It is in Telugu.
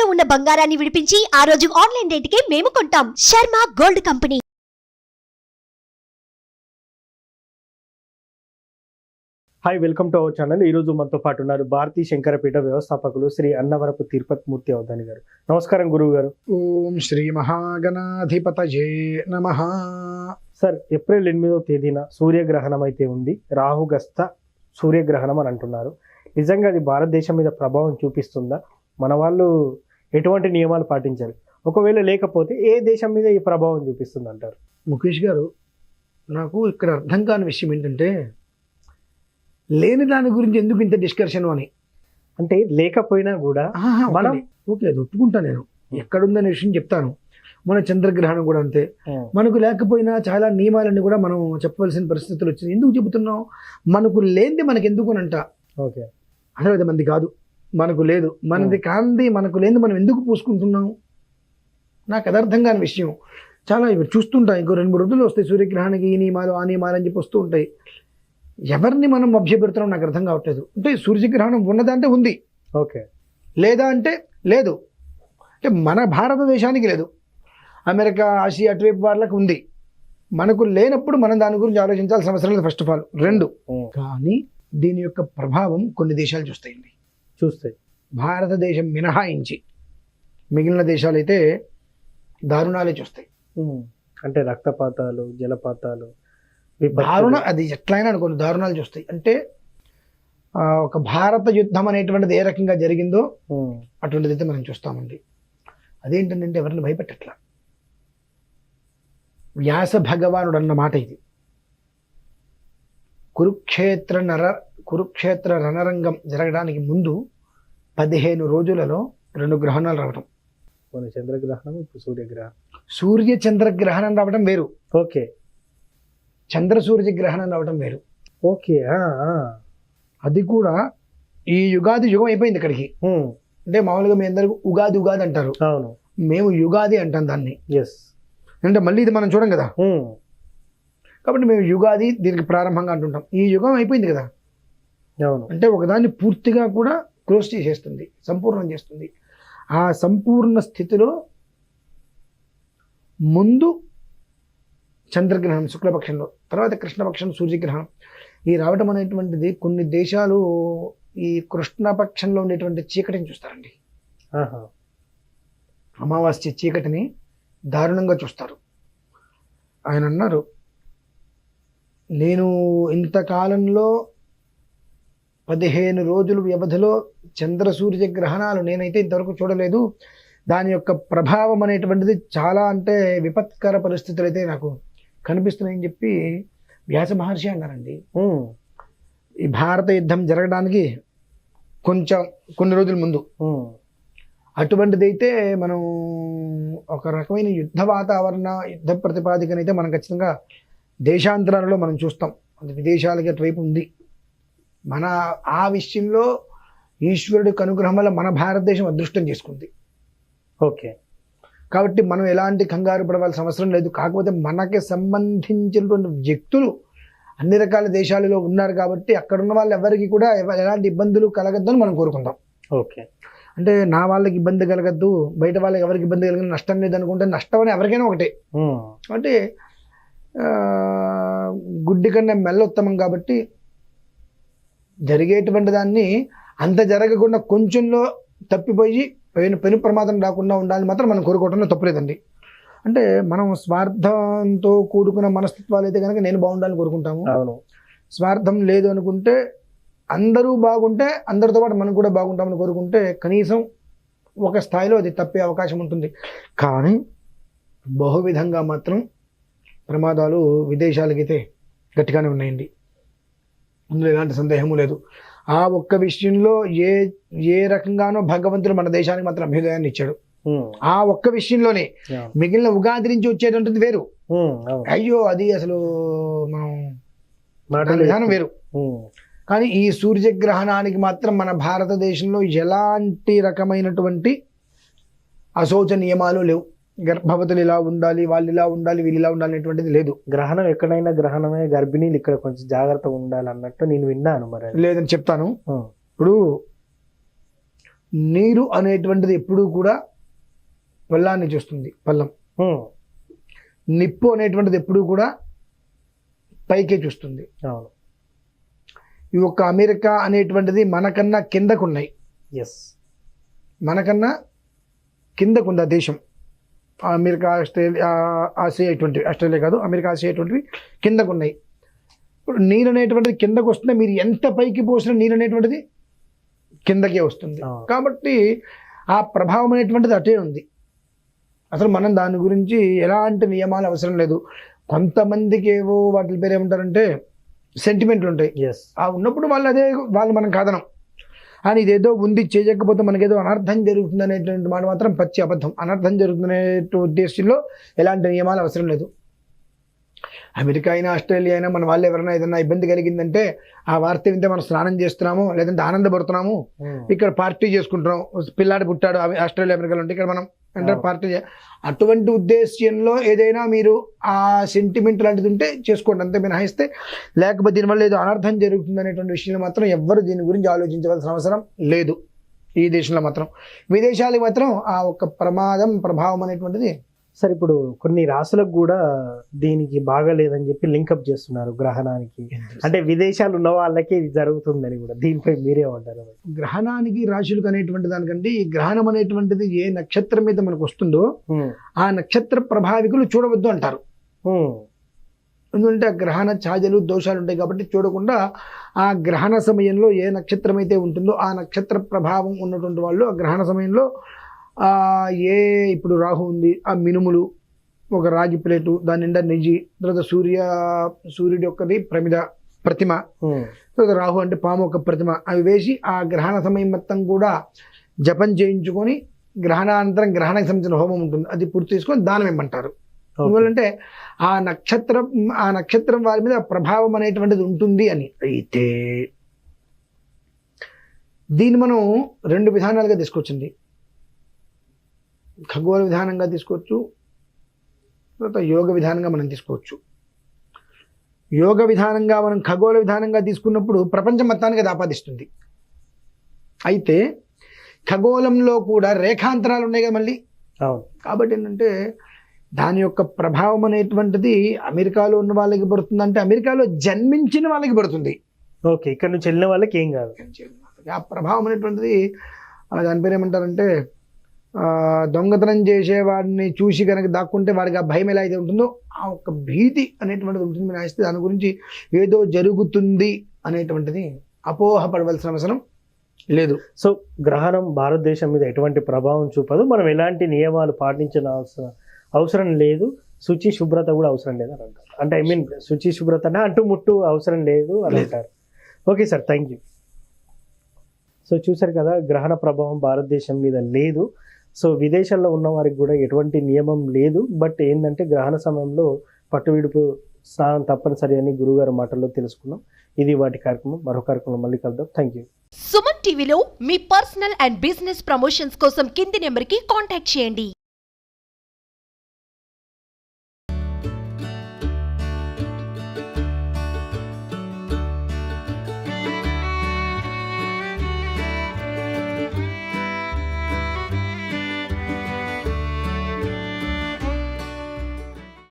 తాకట్టులో ఉన్న బంగారాన్ని విడిపించి ఆ రోజు ఆన్లైన్ రేటుకే మేము కొంటాం. Sharma gold company. Hi, welcome to our channel. ఈరోజు మనతో పాటు ఉన్నారు భారతీ శంకరపీఠ వ్యవస్థాపకులు శ్రీ అన్నవరపు తిరుపతి మూర్తి అవధాని గారు. నమస్కారం గురువు గారు. ఓం శ్రీ మహాగణాధిపతయే నమః. సార్, ఏప్రిల్ 8వ తేదీన సూర్యగ్రహణం అయితే ఉంది. రాహుగస్త సూర్యగ్రహణం అని అంటున్నారు. నిజంగా అది భారతదేశం మీద ప్రభావం చూపిస్తుందా? మన వాళ్ళు ఎటువంటి నియమాలు పాటించాలి? ఒకవేళ లేకపోతే ఏ దేశం మీద ఈ ప్రభావం చూపిస్తుంది అంటారు? ముఖేష్ గారు, నాకు ఇక్కడ అర్థం కాని విషయం ఏంటంటే, లేని దాని గురించి ఎందుకు ఇంత డిస్కషన్ అని. అంటే లేకపోయినా కూడా మనం ఓకే, అది ఒప్పుకుంటా. నేను ఎక్కడుందనే విషయం చెప్తాను. మన చంద్రగ్రహణం కూడా అంతే. మనకు లేకపోయినా చాలా నియమాలన్నీ కూడా మనం చెప్పవలసిన పరిస్థితులు వచ్చినాయి. ఎందుకు చెబుతున్నాం? మనకు లేనిది మనకు ఎందుకునంట. ఓకే, అసలు అది మనది కాదు, మనకు లేదు. మనది కాంది మనకు లేనిది మనం ఎందుకు పూసుకుంటున్నాం? నాకు అది అర్థం కాని విషయం. చాలా ఇవి చూస్తుంటాం. ఇంకో 2-3 రోజులు వస్తాయి సూర్యగ్రహణానికి ఈ నియమాలు ఆ నియమాలు అని చెప్పి వస్తూ ఉంటాయి. ఎవరిని మనం అభ్యపెడుతున్నాం నాకు అర్థం కావట్లేదు. అంటే సూర్యగ్రహణం ఉన్నదంటే ఉంది, ఓకే, లేదా అంటే లేదు. అంటే మన భారతదేశానికి లేదు, అమెరికా ఆసియా అటువైపు వాళ్ళకి ఉంది. మనకు లేనప్పుడు మనం దాని గురించి ఆలోచించాల్సిన అవసరం లేదు. First of all 2. కానీ దీని యొక్క ప్రభావం కొన్ని దేశాలు చూస్తాయి. భారతదేశం మినహాయించి మిగిలిన దేశాలు అయితే దారుణాలే చూస్తాయి. అంటే రక్తపాతాలు, జలపాతాలు, అది ఎట్లయినా అనుకోండి, దారుణాలు చూస్తాయి. అంటే ఒక భారత యుద్ధం అనేటువంటిది ఏ రకంగా జరిగిందో అటువంటిది అయితే మనం చూస్తామండి. అదేంటంటే ఎవరిని భయపెట్టట్లా. వ్యాస భగవానుడు అన్న మాట ఇది. కురుక్షేత్ర రణరంగం జరగడానికి ముందు 15 రోజులలో 2 గ్రహణాలు రావడం. చంద్రగ్రహణం, ఇప్పుడు సూర్యగ్రహణం. సూర్య చంద్రగ్రహణం రావడం వేరు, ఓకే. చంద్ర సూర్య గ్రహణం రావడం వేరు, ఓకే. అది కూడా ఈ యుగం అయిపోయింది ఇక్కడికి. అంటే మామూలుగా మీ అందరికి ఉగాది అంటారు. అవును, మేము యుగాది అంటాం దాన్ని. ఎస్. అంటే మళ్ళీ ఇది మనం చూడం కదా, కాబట్టి మేము యుగాది దీనికి ప్రారంభంగా అంటుంటాం. ఈ యుగం అయిపోయింది కదా. అవును. అంటే ఒకదాన్ని పూర్తిగా కూడా క్లోజ్ చేసేస్తుంది, సంపూర్ణం చేస్తుంది. ఆ సంపూర్ణ స్థితిలో ముందు చంద్రగ్రహణం శుక్లపక్షంలో, తర్వాత కృష్ణపక్షం సూర్యగ్రహణం ఈ రావటం అనేటువంటిది కొన్ని దేశాలు ఈ కృష్ణపక్షంలో ఉండేటువంటి చీకటిని చూస్తారండి. అమావాస్య చీకటిని దారుణంగా చూస్తారు. ఆయన అన్నారు, నేను ఇంతకాలంలో 15 రోజుల వ్యవధిలో చంద్ర సూర్య గ్రహణాలు నేనైతే ఇంతవరకు చూడలేదు. దాని యొక్క ప్రభావం అనేటువంటిది చాలా అంటే విపత్కర పరిస్థితులు అయితే నాకు కనిపిస్తున్నాయని చెప్పి వ్యాస మహర్షి అన్నారండి. ఈ భారత యుద్ధం జరగడానికి కొన్ని రోజుల ముందు అటువంటిదైతే మనం ఒక రకమైన యుద్ధ వాతావరణ, యుద్ధ ప్రతిపాదికనైతే మనం ఖచ్చితంగా దేశాంతరాలలో మనం చూస్తాం. అది విదేశాలకి అటువైపు ఉంది. మన ఆ విషయంలో ఈశ్వరుడి అనుగ్రహం వల్ల మన భారతదేశం అదృష్టం చేసుకుంది. ఓకే, కాబట్టి మనం ఎలాంటి కంగారు పడవలసిన అవసరం లేదు. కాకపోతే మనకి సంబంధించినటువంటి వ్యక్తులు అన్ని రకాల దేశాలలో ఉన్నారు కాబట్టి అక్కడున్న వాళ్ళు ఎవరికి కూడా ఎలాంటి ఇబ్బందులు కలగద్దని మనం కోరుకుందాం. ఓకే. అంటే నా వాళ్ళకి ఇబ్బంది కలగద్దు, బయట వాళ్ళకి ఎవరికి ఇబ్బంది కలిగిన నష్టం లేదనుకుంటే నష్టం అని ఎవరికైనా ఒకటే. అంటే గుడ్డి కన్నా మెల్లొత్తమం కాబట్టి జరిగేటువంటి దాన్ని అంత జరగకుండా కొంచెంలో తప్పిపోయి పెను ప్రమాదం రాకుండా ఉండాలని మాత్రం మనం కోరుకోవడంలో తప్పులేదండి. అంటే మనం స్వార్థంతో కూడుకున్న మనస్తత్వాలు అయితే కనుక నేను బాగుండాలని కోరుకుంటాము. అవును. స్వార్థం లేదు అనుకుంటే అందరూ బాగుంటే అందరితో పాటు మనం కూడా బాగుంటామని కోరుకుంటే కనీసం ఒక స్థాయిలో అది తప్పే అవకాశం ఉంటుంది. కానీ బహువిధంగా మాత్రం ప్రమాదాలు విదేశాలకైతే గట్టిగానే ఉన్నాయండి, అందులో ఎలాంటి సందేహము లేదు. ఆ ఒక్క విషయంలో ఏ రకంగానో భగవంతుడు మన దేశానికి మాత్రం అభ్యుదయాన్ని ఇచ్చాడు. ఆ ఒక్క విషయంలోనే. మిగిలిన ఉగాది నుంచి వచ్చేటువంటిది వేరు. అయ్యో అది అసలు మనం విధానం వేరు. కానీ ఈ సూర్యగ్రహణానికి మాత్రం మన భారతదేశంలో ఎలాంటి రకమైనటువంటి అశోచ నియమాలు లేవు. గర్భవతులు ఇలా ఉండాలి, వాళ్ళు ఇలా ఉండాలి, వీళ్ళు ఇలా ఉండాలి అనేటువంటిది లేదు. గ్రహణం ఎక్కడైనా గ్రహణమే, గర్భిణీలు ఇక్కడ కొంచెం జాగ్రత్తగా ఉండాలి అన్నట్టు నేను విన్నాను. మరి లేదని చెప్తాను. ఇప్పుడు నీరు అనేటువంటిది ఎప్పుడూ కూడా పల్లాన్ని చూస్తుంది, పల్లం. నిప్పు అనేటువంటిది ఎప్పుడూ కూడా పైకే చూస్తుంది. అవును. ఈ ఒక్క అమెరికా అనేటువంటిది మనకన్నా కిందకున్నాయి, ఎస్, మనకన్నా కిందకుంది ఆ దేశం. అమెరికా, ఆస్ట్రేలియా, ఆసియా ఇటువంటివి, ఆస్ట్రేలియా కాదు అమెరికా, ఆసియా ఇటువంటివి కిందకున్నాయి. ఇప్పుడు నీరు అనేటువంటిది కిందకు వస్తుంటే మీరు ఎంత పైకి పోసినా నీరు అనేటువంటిది కిందకే వస్తుంది. కాబట్టి ఆ ప్రభావం అనేటువంటిది అటే ఉంది. అసలు మనం దాని గురించి ఎలాంటి నియమాలు అవసరం లేదు. కొంతమందికి ఏవో వాటి పేరు ఏమంటారంటే సెంటిమెంట్లు ఉంటాయి. ఆ ఉన్నప్పుడు వాళ్ళు మనం కాదనం. అని ఇదేదో ఉంది చేయకపోతే మనకేదో అనర్థం జరుగుతుంది అనేటువంటి మాట మాత్రం పచ్చి అబద్ధం. అనర్థం జరుగుతుందనే ఉద్దేశంలో ఎలాంటి నియమాలు అవసరం లేదు. అమెరికా అయినా ఆస్ట్రేలియా అయినా మన వాళ్ళు ఎవరైనా ఏదైనా ఇబ్బంది కలిగిందంటే ఆ వార్త వింటే మనం స్నానం చేస్తున్నాము, లేదంటే ఆనందపడుతున్నాము, ఇక్కడ పార్టీ చేసుకుంటున్నాం. పిల్లాడు పుట్టాడు ఆస్ట్రేలియా అమెరికాలో ఉంటే ఇక్కడ మనం అంటే పార్టీ అటువంటి ఉద్దేశ్యంలో ఏదైనా మీరు ఆ సెంటిమెంట్ లాంటిది ఉంటే చేసుకోండి, అంతే మినహాయిస్తే. లేకపోతే దీనివల్ల ఏదో అనర్థం జరుగుతుంది అనేటువంటి విషయంలో మాత్రం ఎవ్వరు దీని గురించి ఆలోచించవలసిన అవసరం లేదు. ఈ దేశంలో మాత్రం, విదేశాలకు మాత్రం ఆ ఒక ప్రభావం అనేటువంటిది. సార్, ఇప్పుడు కొన్ని రాసులకు కూడా దీనికి బాగాలేదని చెప్పి లింకప్ చేస్తున్నారు గ్రహణానికి. అంటే విదేశాలు ఉన్న వాళ్ళకి ఇది జరుగుతుందని కూడా, దీనిపై మీరేమంటారు? గ్రహణానికి రాశులకు అనేటువంటి దానికంటే ఈ గ్రహణం అనేటువంటిది ఏ నక్షత్రం మీద మనకు వస్తుందో ఆ నక్షత్ర ప్రభావికులు చూడవద్దు అంటారు. ఎందుకంటే ఆ గ్రహణ ఛాయలు దోషాలు ఉంటాయి కాబట్టి చూడకుండా ఆ గ్రహణ సమయంలో ఏ నక్షత్రం అయితే ఉంటుందో ఆ నక్షత్ర ప్రభావం ఉన్నటువంటి వాళ్ళు ఆ గ్రహణ సమయంలో ఇప్పుడు రాహు ఉంది, ఆ మినుములు, ఒక రాగి ప్లేటు, దాని నిండా నెయ్యి, తర్వాత సూర్యుడి యొక్కది ప్రతిమ, తర్వాత రాహు అంటే పాము ఒక ప్రతిమ, అవి వేసి ఆ గ్రహణ సమయం మొత్తం కూడా జపం చేయించుకొని గ్రహణానంతరం గ్రహణానికి సంబంధించిన హోమం ఉంటుంది, అది పూర్తి చేసుకొని దానం ఇమ్మంటారు. ఎందుకంటే ఆ నక్షత్రం వారి మీద ప్రభావం అనేటువంటిది ఉంటుంది అని. అయితే దీన్ని మనం 2 విధానాలుగా తీసుకొచ్చింది. ఖగోళ విధానంగా తీసుకోవచ్చు, తర్వాత యోగ విధానంగా మనం తీసుకోవచ్చు. యోగ విధానంగా మనం ఖగోళ విధానంగా తీసుకున్నప్పుడు ప్రపంచం మొత్తానికి అది ఆపాదిస్తుంది. అయితే ఖగోళంలో కూడా రేఖాంతరాలు ఉన్నాయి కదా మళ్ళీ. కాబట్టి ఏంటంటే దాని యొక్క ప్రభావం అనేటువంటిది అమెరికాలో ఉన్న వాళ్ళకి పడుతుంది, అంటే అమెరికాలో జన్మించిన వాళ్ళకి పడుతుంది. ఓకే, ఇక్కడ నుంచి వెళ్ళిన వాళ్ళకి ఏం కాదు. ఆ ప్రభావం అనేటువంటిది దాని పేరు ఏమంటారంటే దొంగతనం చేసేవాడిని చూసి కనుక దాక్కుంటే వాడికి ఆ భయం ఎలా అయితే ఉంటుందో ఆ ఒక భీతి అనేటువంటిది ఉంటుంది. రాస్తే దాని గురించి ఏదో జరుగుతుంది అనేటువంటిది అపోహపడవలసిన అవసరం లేదు. సో గ్రహణం భారతదేశం మీద ఎటువంటి ప్రభావం చూపదు, మనం ఎలాంటి నియమాలు పాటించిన అవసరం లేదు, శుచి శుభ్రత కూడా అవసరం లేదు అని అంటారు. అంటే ఐ మీన్ శుచి శుభ్రత అంటుముట్టు అవసరం లేదు అని అంటారు. Okay sir, thank you. So చూసారు కదా, గ్రహణ ప్రభావం భారతదేశం మీద లేదు. సో విదేశాల్లో ఉన్న వారికి కూడా ఎటువంటి నియమం లేదు. బట్ ఏంటంటే గ్రహణ సమయంలో పట్టువిడుపు స్నానం తప్పనిసరి అని గురుగారు మాటల్లో తెలుసుకున్నాం. ఇది వాటి కార్యక్రమం. మరో కార్యక్రమం మళ్ళీ కలుద్దాం. Thank you. సుమన్ టీవీలో మీ పర్సనల్ అండ్ బిజినెస్ ప్రమోషన్స్ కోసం కింది నెంబర్కి కాంటాక్ట్ చేయండి.